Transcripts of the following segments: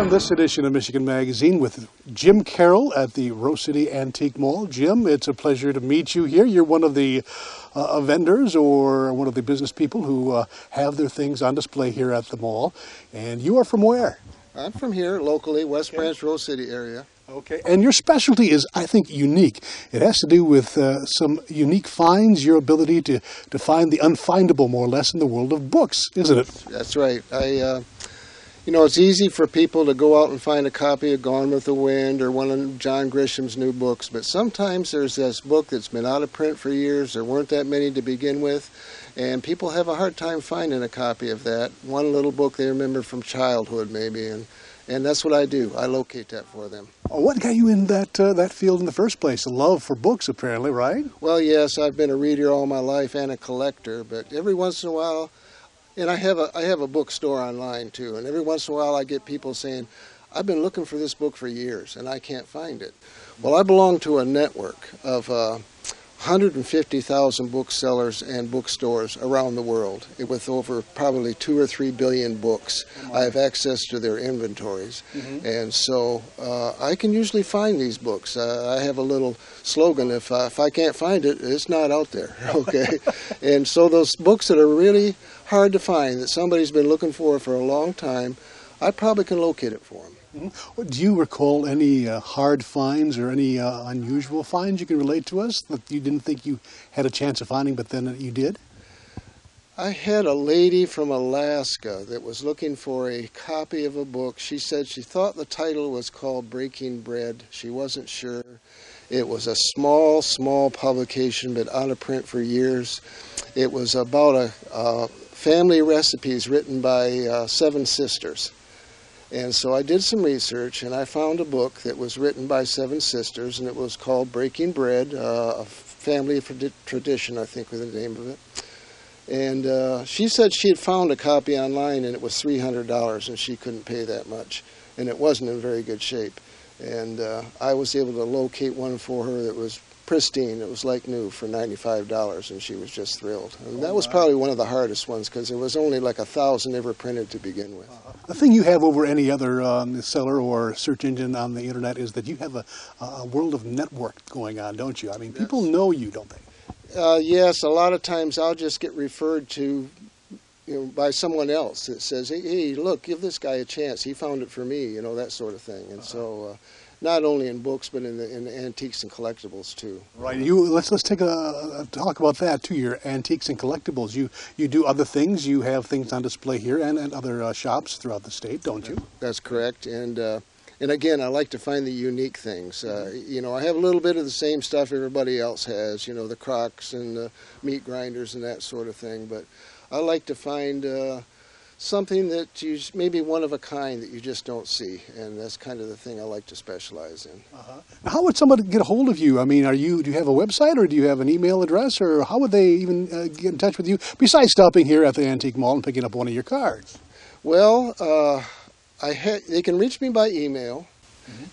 on this edition of Michigan Magazine with Jim Carroll at the Rose City Antique Mall. Jim, it's a pleasure to meet you here. You're one of the vendors or one of the business people who have their things on display here at the mall. And you are from where? I'm from here locally, West Branch, Rose City area. Okay, and your specialty is, I think, unique. It has to do with some unique finds, your ability to find the unfindable, more or less, in the world of books, isn't it? That's right. You know, it's easy for people to go out and find a copy of Gone with the Wind or one of John Grisham's new books, but sometimes there's this book that's been out of print for years. There weren't that many to begin with, and people have a hard time finding a copy of that. One little book they remember from childhood, maybe, and that's what I do. I locate that for them. What got you in that field in the first place? A love for books, apparently, right? Well, yes, I've been a reader all my life and a collector, but every once in a while, and I have a bookstore online too, and every once in a while I get people saying, I've been looking for this book for years and I can't find it. Well, I belong to a network of 150,000 booksellers and bookstores around the world with over probably 2 or 3 billion books. I have access to their inventories, and so I can usually find these books. I have a little slogan, if I can't find it, it's not out there, okay? And so those books that are really hard to find, that somebody's been looking for a long time, I probably can locate it for them. Do you recall any hard finds or any unusual finds you can relate to us that you didn't think you had a chance of finding, but then you did? I had a lady from Alaska that was looking for a copy of a book. She said she thought the title was called Breaking Bread. She wasn't sure. It was a small publication, but out of print for years. It was about family recipes written by 7 sisters. And so I did some research, and I found a book that was written by 7 sisters, and it was called Breaking Bread, a family tradition, I think was the name of it. And she said she had found a copy online, and it was $300, and she couldn't pay that much, and it wasn't in very good shape. And I was able to locate one for her that was pristine. It was like new for $95, and she was just thrilled. And that was probably one of the hardest ones because there was only like 1,000 ever printed to begin with. The thing you have over any other seller or search engine on the internet is that you have a world of network going on, don't you? I mean, people know you, don't they? Yes, a lot of times I'll just get referred to by someone else that says, hey, look, give this guy a chance. He found it for me, that sort of thing. And so not only in books, but in the antiques and collectibles too. Right. Let's take a talk about that too. Your antiques and collectibles. You do other things. You have things on display here and other shops throughout the state, don't you? That's correct. And again, I like to find the unique things. I have a little bit of the same stuff everybody else has. The crocks and the meat grinders and that sort of thing. But I like to find something that maybe one of a kind that you just don't see, and that's kind of the thing I like to specialize in. Now, how would somebody get a hold of you? I mean, do you have a website, or do you have an email address, or how would they even get in touch with you besides stopping here at the Antique Mall and picking up one of your cards? Well, they can reach me by email,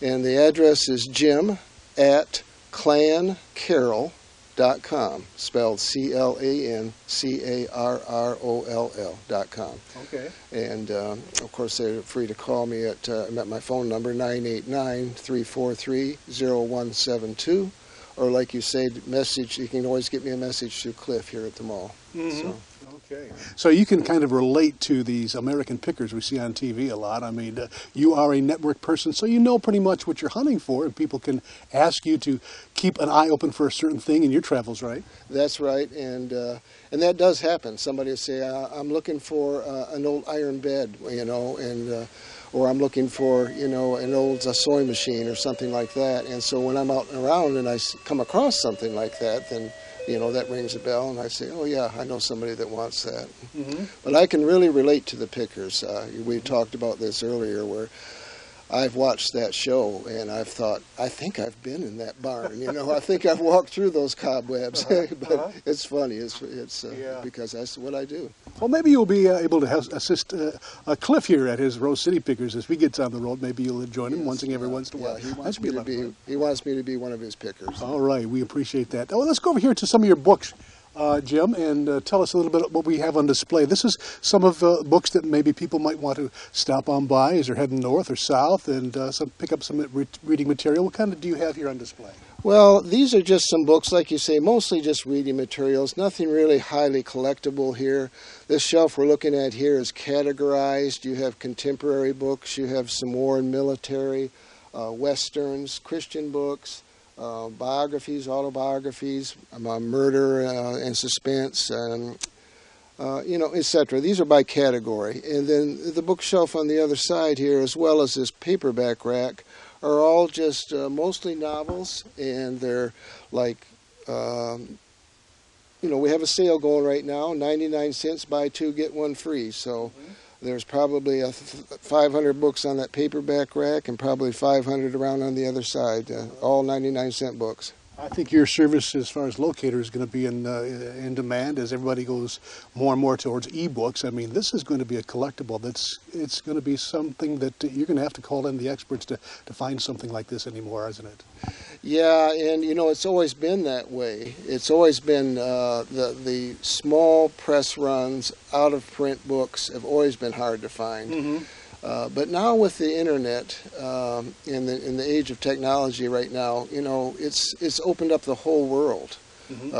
and the address is jim@clancarroll.com, spelled CLANCARROLL.com. Okay. And of course, they're free to call me at my phone number 989-343-0172, or like you say, message. You can always get me a message through Cliff here at the mall. So. Okay. So you can kind of relate to these American pickers we see on TV a lot. I mean, you are a network person, so you know pretty much what you're hunting for, and people can ask you to keep an eye open for a certain thing in your travels, right? That's right, and that does happen. Somebody will say, I'm looking for an old iron bed, or I'm looking for, an old sewing machine or something like that. And so when I'm out and around and I come across something like that, then that rings a bell, and I say, oh, yeah, I know somebody that wants that. But I can really relate to the pickers. We talked about this earlier, where I've watched that show, and I've thought, I think I've been in that barn. I think I've walked through those cobwebs. But it's funny. It's because that's what I do. Well, maybe you'll be able to assist Cliff here at his Rose City Pickers as we get on the road. Maybe you'll join him every once in a while. He wants me to be one of his pickers. All right. We appreciate that. Oh, let's go over here to some of your books. Jim, and tell us a little bit about what we have on display. This is some of books that maybe people might want to stop on by as they're heading north or south and pick up some reading material. What kind of do you have here on display? Well, these are just some books, like you say, mostly just reading materials, nothing really highly collectible here. This shelf we're looking at here is categorized. You have contemporary books, you have some war and military, westerns, Christian books, biographies, autobiographies, murder and suspense, etc. These are by category. And then the bookshelf on the other side here, as well as this paperback rack, are all just mostly novels, and they're like, we have a sale going right now, 99 cents, buy two, get one free. So there's probably 500 books on that paperback rack and probably 500 around on the other side, all 99-cent books. I think your service as far as locator is going to be in demand as everybody goes more and more towards e-books. I mean, this is going to be a collectible. It's going to be something that you're going to have to call in the experts to find something like this anymore, isn't it? Yeah, and it's always been that way. It's always been the small press runs, out-of-print books have always been hard to find. Mm-hmm. But now with the internet, in the age of technology right now, it's opened up the whole world. Mm-hmm.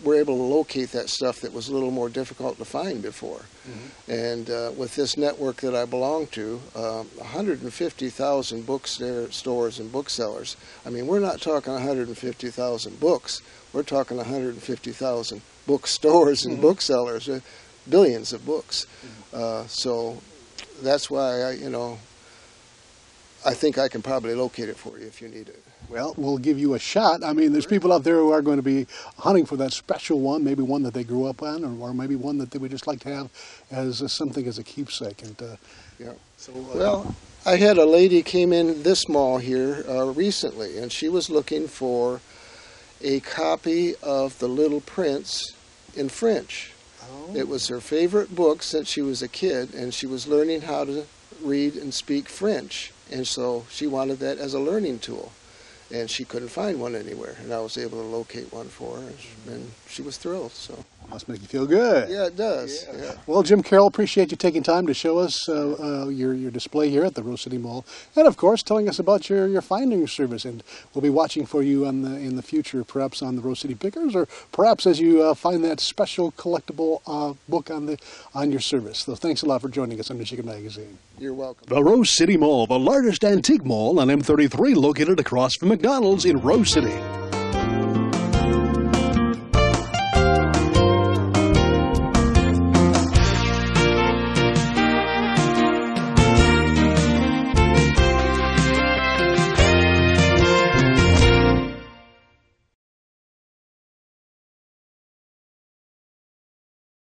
We're able to locate that stuff that was a little more difficult to find before. Mm-hmm. And with this network that I belong to, 150,000 bookstores and booksellers. I mean, we're not talking 150,000 books. We're talking 150,000 bookstores and mm-hmm. booksellers, billions of books. Mm-hmm. So that's why I think I can probably locate it for you if you need it. Well, we'll give you a shot. I mean, there's people out there who are going to be hunting for that special one, maybe one that they grew up on, or maybe one that they would just like to have as something as a keepsake. And yeah. So, well, I had a lady came in this mall here recently, and she was looking for a copy of The Little Prince in French. Oh. It was her favorite book since she was a kid, and she was learning how to read and speak French, and so she wanted that as a learning tool. And she couldn't find one anywhere, and I was able to locate one for her, and she was thrilled. So must make you feel good. Yeah, it does. Yeah. Yeah. Well, Jim Carroll, appreciate you taking time to show us your display here at the Rose City Mall, and of course telling us about your finding service. And we'll be watching for you in the future, perhaps on the Rose City Pickers, or perhaps as you find that special collectible book on your service. So thanks a lot for joining us on Michigan Magazine. You're welcome. The Rose City Mall, the largest antique mall on M33, located across from McDonald's in Rose City.